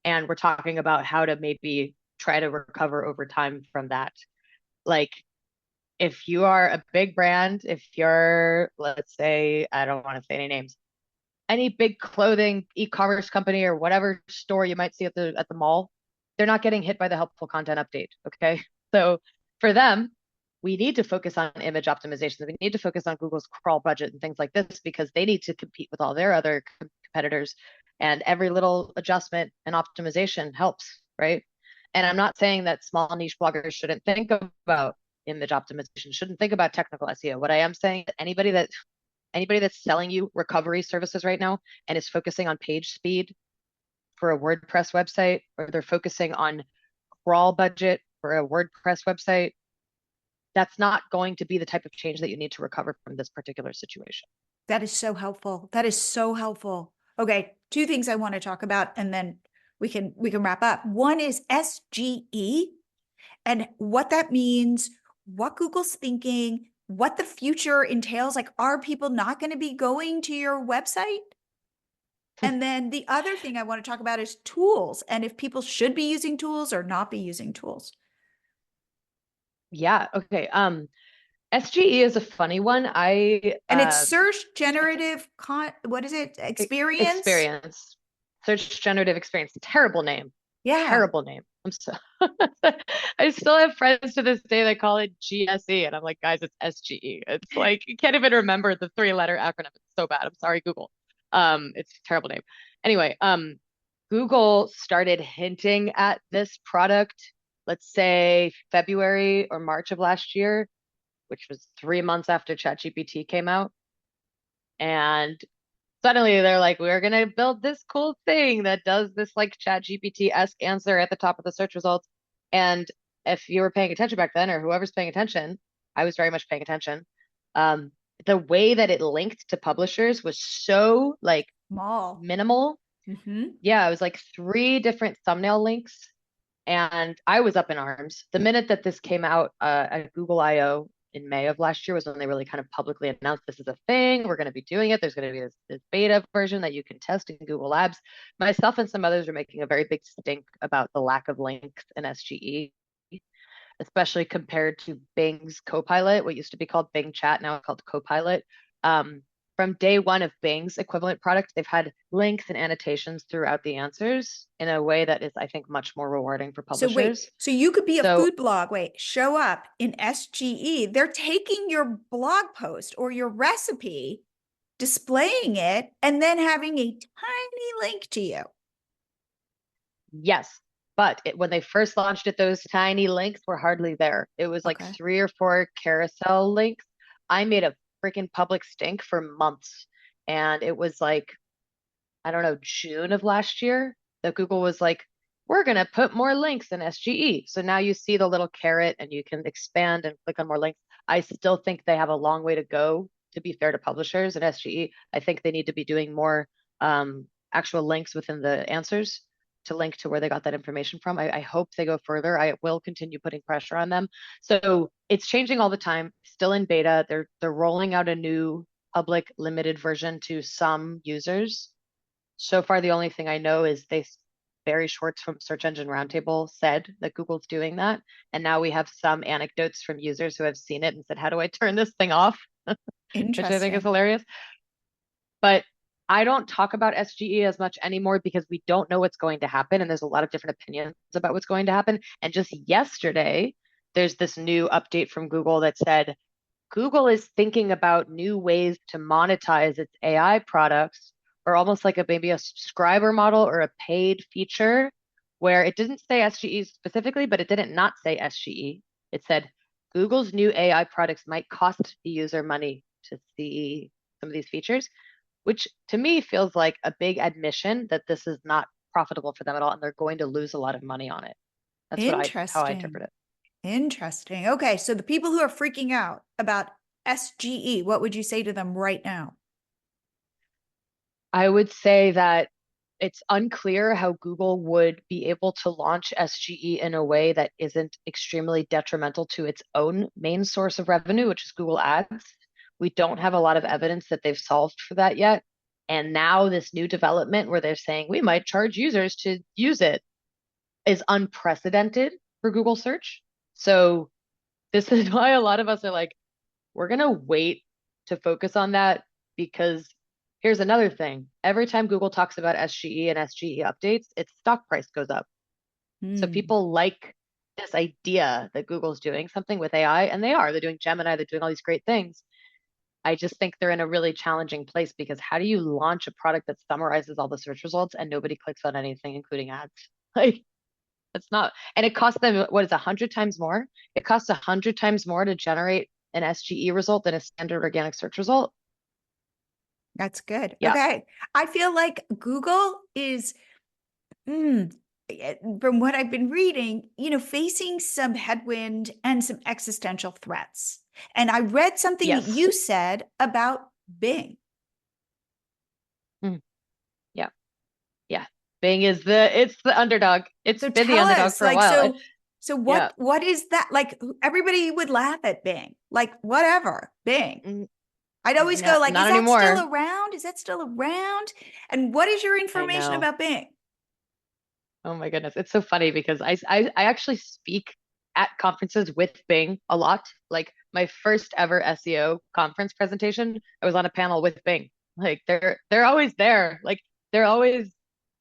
And we're talking about how to maybe try to recover over time from that. Like, if you are a big brand, if you're, let's say, I don't want to say any names, any big clothing e-commerce company or whatever store you might see at the mall, they're not getting hit by the helpful content update. Okay. So for them, we need to focus on image optimization. We need to focus on Google's crawl budget and things like this because they need to compete with all their other competitors. And every little adjustment and optimization helps, right? And I'm not saying that small niche bloggers shouldn't think about image optimization, shouldn't think about technical SEO. What I am saying is anybody that's selling you recovery services right now and is focusing on page speed for a WordPress website, or they're focusing on crawl budget for a WordPress website, that's not going to be the type of change that you need to recover from this particular situation. That is so helpful. That is so helpful. Okay, two things I want to talk about, and then we can wrap up. One is SGE and what that means, what Google's thinking, what the future entails. Like, are people not going to be going to your website? And then the other thing I want to talk about is tools, and if people should be using tools or not be using tools. Yeah. Okay. SGE is a funny one. And it's search generative what is it? Experience? Search generative experience. Terrible name. Yeah. Terrible name. I'm so I still have friends to this day that call it GSE. And I'm like, guys, it's SGE. It's like you can't even remember the 3-letter acronym. It's so bad. I'm sorry, Google. It's a terrible name. Anyway, Google started hinting at this product, let's say February or March of last year, which was 3 months after ChatGPT came out. And suddenly they're like, we're going to build this cool thing that does this like ChatGPT-esque answer at the top of the search results. And if you were paying attention back then, or whoever's paying attention, I was very much paying attention. The way that it linked to publishers was so like small, minimal. Mm-hmm. Yeah, it was like 3 different thumbnail links. And I was up in arms. The minute that this came out at Google I/O in May of last year was when they really kind of publicly announced this is a thing. We're going to be doing it. There's going to be this beta version that you can test in Google Labs. Myself and some others are making a very big stink about the lack of links in SGE, especially compared to Bing's Copilot, what used to be called Bing Chat, now called Copilot. From day one of Bing's equivalent product, they've had links and annotations throughout the answers in a way that is, I think, much more rewarding for publishers. So you could be a food blog, show up in SGE. They're taking your blog post or your recipe, displaying it, and then having a tiny link to you. Yes. But when they first launched it, those tiny links were hardly there. It was like 3 or 4 carousel links. I made a freaking public stink for months. And it was like, I don't know, June of last year that Google was like, we're going to put more links in SGE. So now you see the little carrot and you can expand and click on more links. I still think they have a long way to go to be fair to publishers in SGE. I think they need to be doing more actual links within the answers to link to where they got that information from. I hope they go further. I will continue putting pressure on them. So it's changing all the time, still in beta. They're rolling out a new public limited version to some users. So far, the only thing I know is Barry Schwartz from Search Engine Roundtable said that Google's doing that. And now we have some anecdotes from users who have seen it and said, how do I turn this thing off? Which I think is hilarious. But I don't talk about SGE as much anymore because we don't know what's going to happen. And there's a lot of different opinions about what's going to happen. And just yesterday, there's this new update from Google that said, Google is thinking about new ways to monetize its AI products, or almost like maybe a subscriber model or a paid feature, where it didn't say SGE specifically, but it didn't not say SGE. It said Google's new AI products might cost the user money to see some of these features, which to me feels like a big admission that this is not profitable for them at all, and they're going to lose a lot of money on it. That's how I interpret it. Interesting. Okay, so the people who are freaking out about SGE, what would you say to them right now? I would say that it's unclear how Google would be able to launch SGE in a way that isn't extremely detrimental to its own main source of revenue, which is Google Ads. We don't have a lot of evidence that they've solved for that yet. And now this new development where they're saying we might charge users to use it is unprecedented for Google search. So this is why a lot of us are like, we're going to wait to focus on that, because here's another thing. Every time Google talks about SGE and SGE updates, its stock price goes up. So people like this idea that Google's doing something with AI, and they are. They're doing Gemini, they're doing all these great things. I just think they're in a really challenging place, because how do you launch a product that summarizes all the search results and nobody clicks on anything, including ads? Like, it's not, and it costs them, what is 100 times more? It costs 100 times more to generate an SGE result than a standard organic search result. That's good. Yeah. Okay. I feel like Google is, from what I've been reading, facing some headwind and some existential threats. And I read something that Yes. you said about Bing. Yeah. Yeah. Bing is it's the underdog. It's So been the tell underdog us, for a like, while. so what is that? Like, everybody would laugh at Bing, like, whatever, Bing. I'd always go like, not is that anymore. still around? Is that still around? And what is your I information know. about Bing? Oh my goodness. It's so funny because I actually speak at conferences with Bing a lot. Like my first ever SEO conference presentation, I was on a panel with Bing. Like they're always there. Like they're always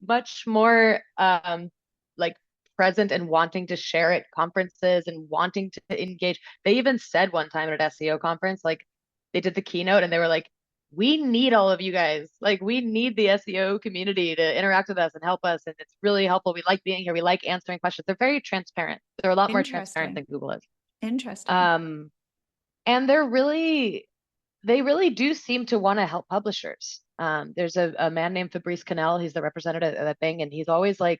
much more like present and wanting to share at conferences and wanting to engage. They even said one time at an SEO conference, like they did the keynote and they were like, we need all of you guys. Like we need the SEO community to interact with us and help us. And it's really helpful. We like being here. We like answering questions. They're very transparent. They're a lot more transparent than Google is. Interesting. And they really do seem to want to help publishers. There's a man named Fabrice Cannell. He's the representative at Bing, and he's always like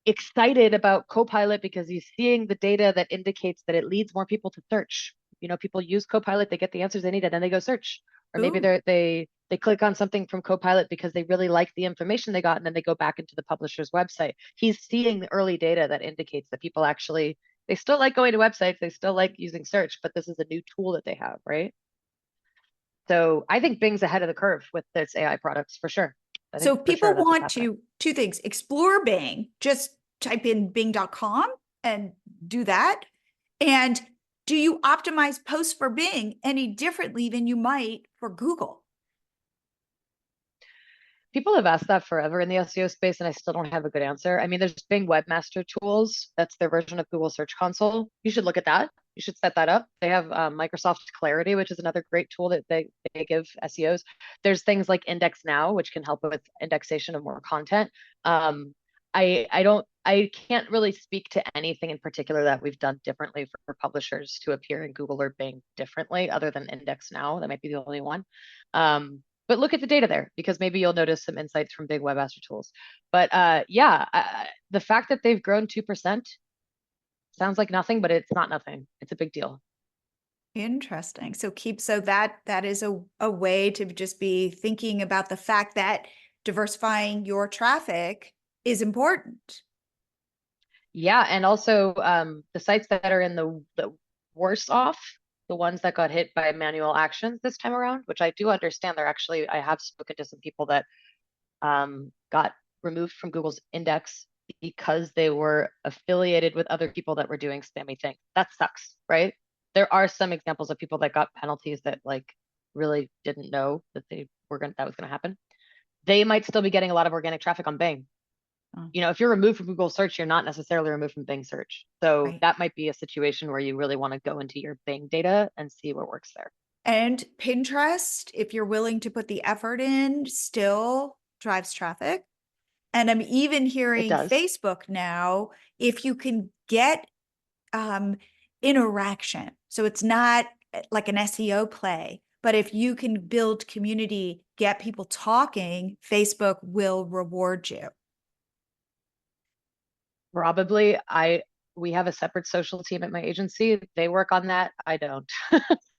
excited about Copilot because he's seeing the data that indicates that it leads more people to search. People use Copilot, they get the answers they need, and then they go search. Or maybe they click on something from Copilot because they really like the information they got, and then they go back into the publisher's website. He's seeing the early data that indicates that people actually, they still like going to websites, they still like using search, but this is a new tool that they have, right? So I think Bing's ahead of the curve with its AI products for sure. So people want to, two things, explore Bing, just type in bing.com and do that. And do you optimize posts for Bing any differently than you might for Google? People have asked that forever in the SEO space, and I still don't have a good answer. I mean, there's Bing Webmaster Tools. That's their version of Google Search Console. You should look at that. You should set that up. They have Microsoft Clarity, which is another great tool that they give SEOs. There's things like Index Now, which can help with indexation of more content. I can't really speak to anything in particular that we've done differently for publishers to appear in Google or Bing differently, other than Index Now. That might be the only one. But look at the data there, because maybe you'll notice some insights from Big Webmaster Tools. But the fact that they've grown 2% sounds like nothing, but it's not nothing. It's a big deal. Interesting. So that is a way to just be thinking about the fact that diversifying your traffic is important. Yeah, and also the sites that are in the worst off, the ones that got hit by manual actions this time around, which I do understand. I have spoken to some people that got removed from Google's index because they were affiliated with other people that were doing spammy things. That sucks, right? There are some examples of people that got penalties that like really didn't know that that was gonna happen. They might still be getting a lot of organic traffic on Bing. If you're removed from Google search, you're not necessarily removed from Bing search. So that might be a situation where you really want to go into your Bing data and see what works there. And Pinterest, if you're willing to put the effort in, still drives traffic. And I'm even hearing Facebook now, if you can get interaction. So it's not like an SEO play, but if you can build community, get people talking, Facebook will reward you. Probably. We have a separate social team at my agency. They work on that. I don't.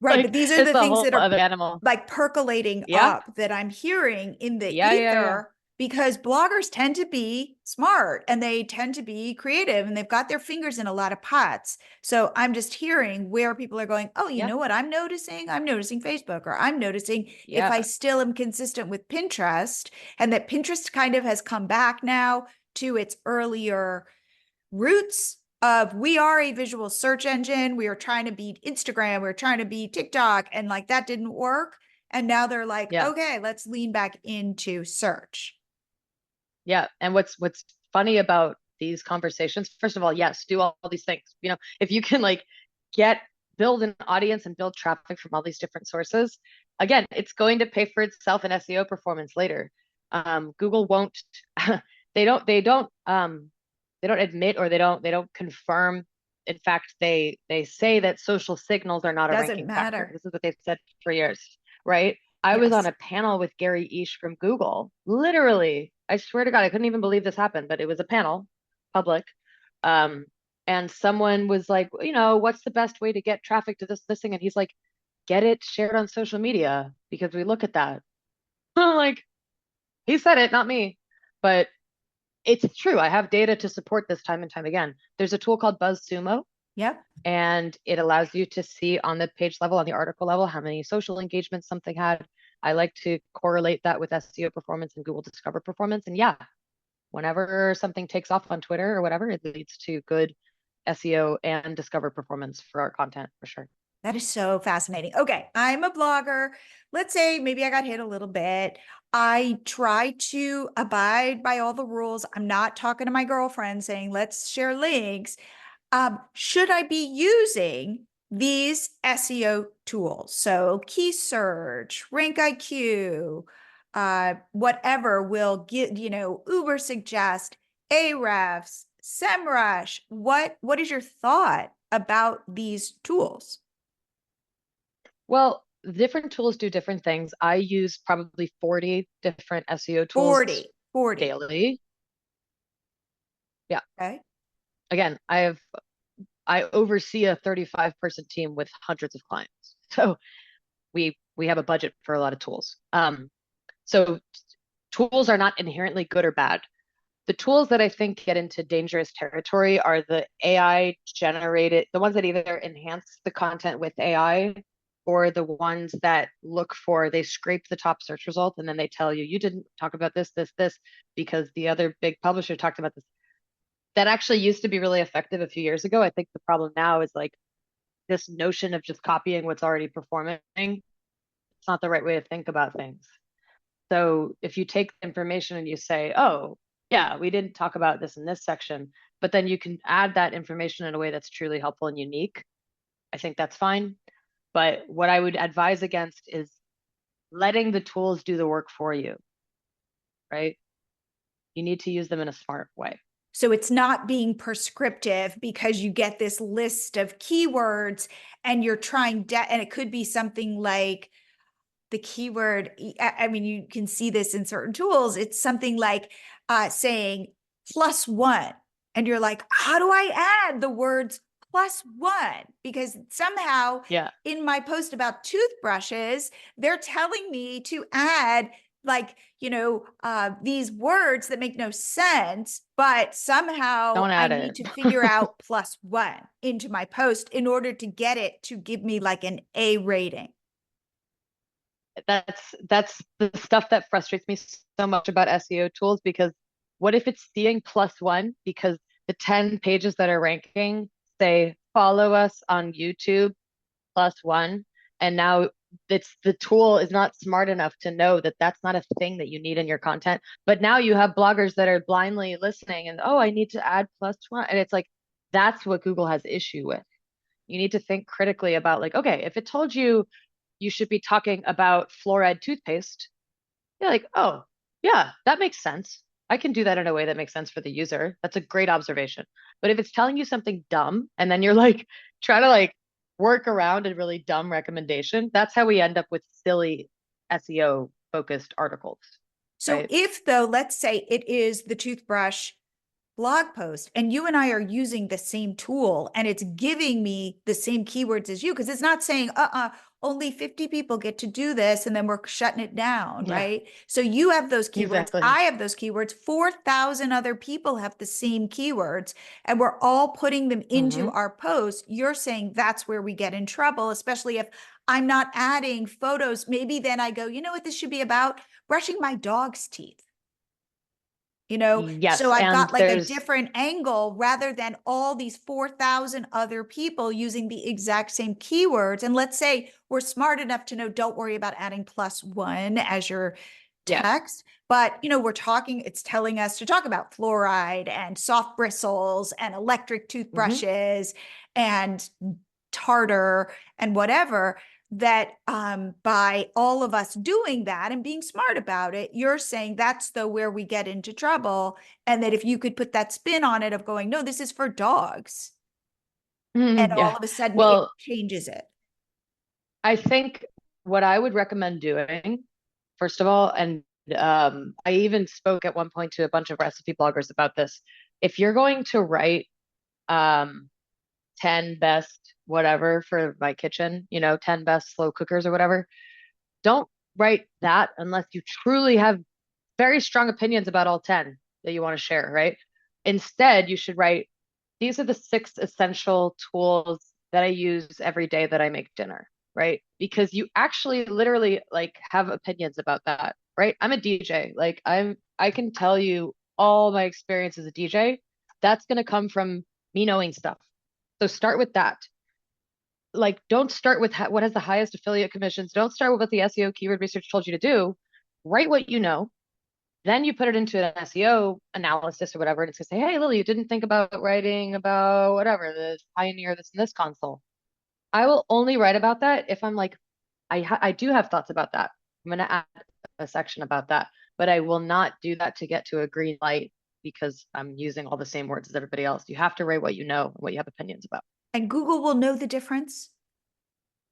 Right. But these are the things that are animal. like percolating up that I'm hearing in the ether because bloggers tend to be smart and they tend to be creative and they've got their fingers in a lot of pots. So I'm just hearing where people are going, oh, you Yeah. know what I'm noticing? I'm noticing Facebook, or I'm noticing if Yeah. I still am consistent with Pinterest, and that Pinterest kind of has come back now to its earlier roots of, we are a visual search engine. We were trying to beat Instagram. We were trying to beat TikTok, and like that didn't work. And now they're like, Yeah. okay, let's lean back into search. Yeah. And what's funny about these conversations, first of all, yes, do all these things. You know, if you can like build an audience and build traffic from all these different sources, again, it's going to pay for itself in SEO performance later. Google won't, they don't admit, or they don't confirm. In fact, they say that social signals are not a Doesn't ranking factor. matter. This is what they've said for years, right? I was on Yes. a panel with Gary Ish from Google. Literally, I swear to God, I couldn't even believe this happened, but it was a panel, public. And someone was like, you know, what's the best way to get traffic to this thing? And he's like, get it shared on social media, because we look at that. I'm like, he said it, not me. But it's true. I have data to support this time and time again. There's a tool called BuzzSumo, Yep. and it allows you to see on the page level, on the article level, how many social engagements something had. I like to correlate that with SEO performance and Google Discover performance. And yeah, whenever something takes off on Twitter or whatever, it leads to good SEO and Discover performance for our content, for sure. That is so fascinating. Okay, I'm a blogger. Let's say maybe I got hit a little bit. I try to abide by all the rules. I'm not talking to my girlfriend saying, let's share links. Should I be using these SEO tools? So key search, rank IQ, whatever will get, Uber suggest, Ahrefs, SEMrush. What is your thought about these tools? Well, different tools do different things. I use probably 40 different SEO tools 40. daily. Yeah. Okay. Again, I oversee a 35-person team with hundreds of clients. So we have a budget for a lot of tools. So tools are not inherently good or bad. The tools that I think get into dangerous territory are the AI generated, the ones that either enhance the content with AI, or the ones that they scrape the top search result and then they tell you, you didn't talk about this, because the other big publisher talked about this. That actually used to be really effective a few years ago. I think the problem now is like this notion of just copying what's already performing. It's not the right way to think about things. So if you take information and you say, oh, yeah, we didn't talk about this in this section, but then you can add that information in a way that's truly helpful and unique, I think that's fine. But what I would advise against is letting the tools do the work for you, right? You need to use them in a smart way. So it's not being prescriptive because you get this list of keywords and you're trying and it could be something like the keyword. I mean, you can see this in certain tools. It's something like saying +1. And you're like, how do I add the words +1? Because somehow in my post about toothbrushes, they're telling me to add like, these words that make no sense, but somehow I need to figure out +1 into my post in order to get it to give me like an A rating. That's the stuff that frustrates me so much about SEO tools, because what if it's seeing +1 because the 10 pages that are ranking say follow us on YouTube +1, and now the tool is not smart enough to know that that's not a thing that you need in your content. But now you have bloggers that are blindly listening and, oh, I need to add +1. And it's like, that's what Google has issue with. You need to think critically about like, okay, if it told you should be talking about fluoride toothpaste, you're like, oh, yeah, that makes sense. I can do that in a way that makes sense for the user. That's a great observation. But if it's telling you something dumb and then you're like, try to like work around a really dumb recommendation, that's how we end up with silly SEO focused articles. So right? if though, let's say it is the toothbrush blog post and you and I are using the same tool and it's giving me the same keywords as you, because it's not saying, only 50 people get to do this, and then we're shutting it down, Yeah, right? So you have those keywords, exactly. I have those keywords, 4,000 other people have the same keywords, and we're all putting them into our posts. You're saying that's where we get in trouble, especially if I'm not adding photos. Maybe then I go, you know what this should be about? Brushing my dog's teeth. So Yes, I've got and like a there's different angle rather than all these 4,000 other people using the exact same keywords. And let's say we're smart enough to know, don't worry about adding +1 as your yeah. text, but we're talking, it's telling us to talk about fluoride and soft bristles and electric toothbrushes and tartar and whatever. That by all of us doing that and being smart about it, you're saying that's where we get into trouble. And that if you could put that spin on it of going, no, this is for dogs. And all Yeah. of a sudden it Well, changes it. I think what I would recommend doing, first of all, and I even spoke at one point to a bunch of recipe bloggers about this. If you're going to write 10 best whatever for my kitchen, 10 best slow cookers or whatever, don't write that unless you truly have very strong opinions about all 10 that you want to share, right? Instead, you should write, these are the 6 essential tools that I use every day that I make dinner, right? Because you actually literally like have opinions about that, right? I'm a DJ. Like I can tell you all my experience as a DJ. That's going to come from me knowing stuff. So start with that. Like, don't start with what has the highest affiliate commissions. Don't start with what the SEO keyword research told you to do. Write what you know. Then you put it into an SEO analysis or whatever, and it's gonna say, hey, Lily, you didn't think about writing about whatever, the Pioneer, this and this console. I will only write about that if I'm like, I do have thoughts about that. I'm gonna add a section about that, but I will not do that to get to a green light because I'm using all the same words as everybody else. You have to write what you know and what you have opinions about. And Google will know the difference.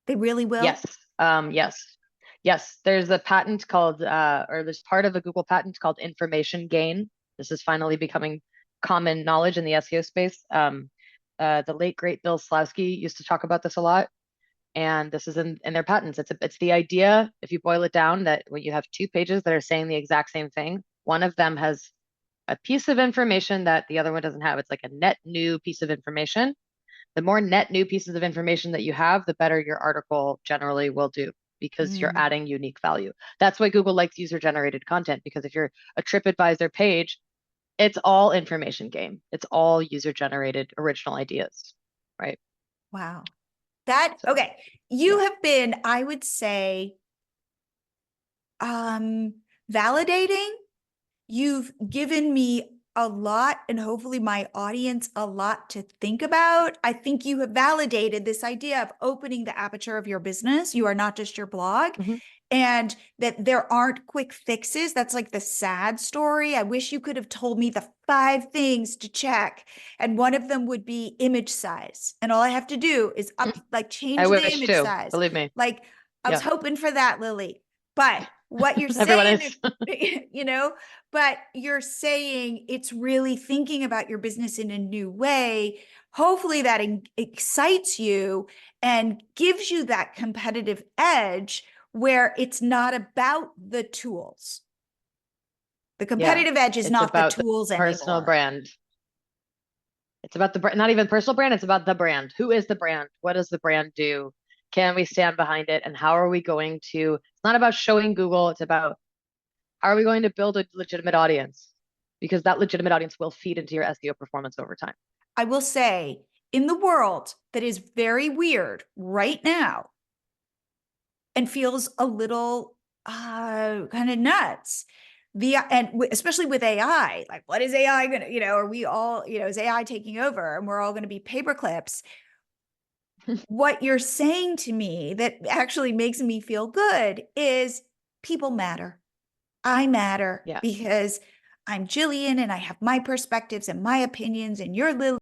They really will. Yes. Yes. Yes. There's a patent called, or there's part of a Google patent called information gain. This is finally becoming common knowledge in the SEO space. The late great Bill Slawski used to talk about this a lot, and this is in their patents. It's the idea, if you boil it down, that when you have 2 pages that are saying the exact same thing, one of them has a piece of information that the other one doesn't have. It's like a net new piece of information. The more net new pieces of information that you have, the better your article generally will do because you're Mm. adding unique value. That's why Google likes user generated content, because if you're a TripAdvisor page, it's all information game. It's all user generated original ideas, right? Wow. So, Okay. You yeah. have been, I would say, validating. You've given me a lot, and hopefully my audience a lot to think about. I think you have validated this idea of opening the aperture of your business. You are not just your blog, Mhm. and that there aren't quick fixes. That's like the sad story. I wish you could have told me the 5 things to check, and one of them would be image size. And all I have to do is I change the wish image too. size. Believe me. Like I was Yeah. hoping for that, Lily. But what you're Everyone saying is. is, but you're saying it's really thinking about your business in a new way. Hopefully that excites you and gives you that competitive edge where it's not about the tools. The Yeah. competitive edge is It's not the about the tools personal anymore. brand. It's about the brand, not even personal brand. It's about the brand. Who is the brand? What does the brand do? Can we stand behind it? And how are we going to? It's not about showing Google. It's about how are we going to build a legitimate audience? Because that legitimate audience will feed into your SEO performance over time. I will say, in the world that is very weird right now and feels a little kind of nuts, especially with AI, like what is AI gonna, are we all, is AI taking over and we're all going to be paper clips? What you're saying to me that actually makes me feel good is people matter. I matter Yeah. because I'm Jillian and I have my perspectives and my opinions, and you're Lily.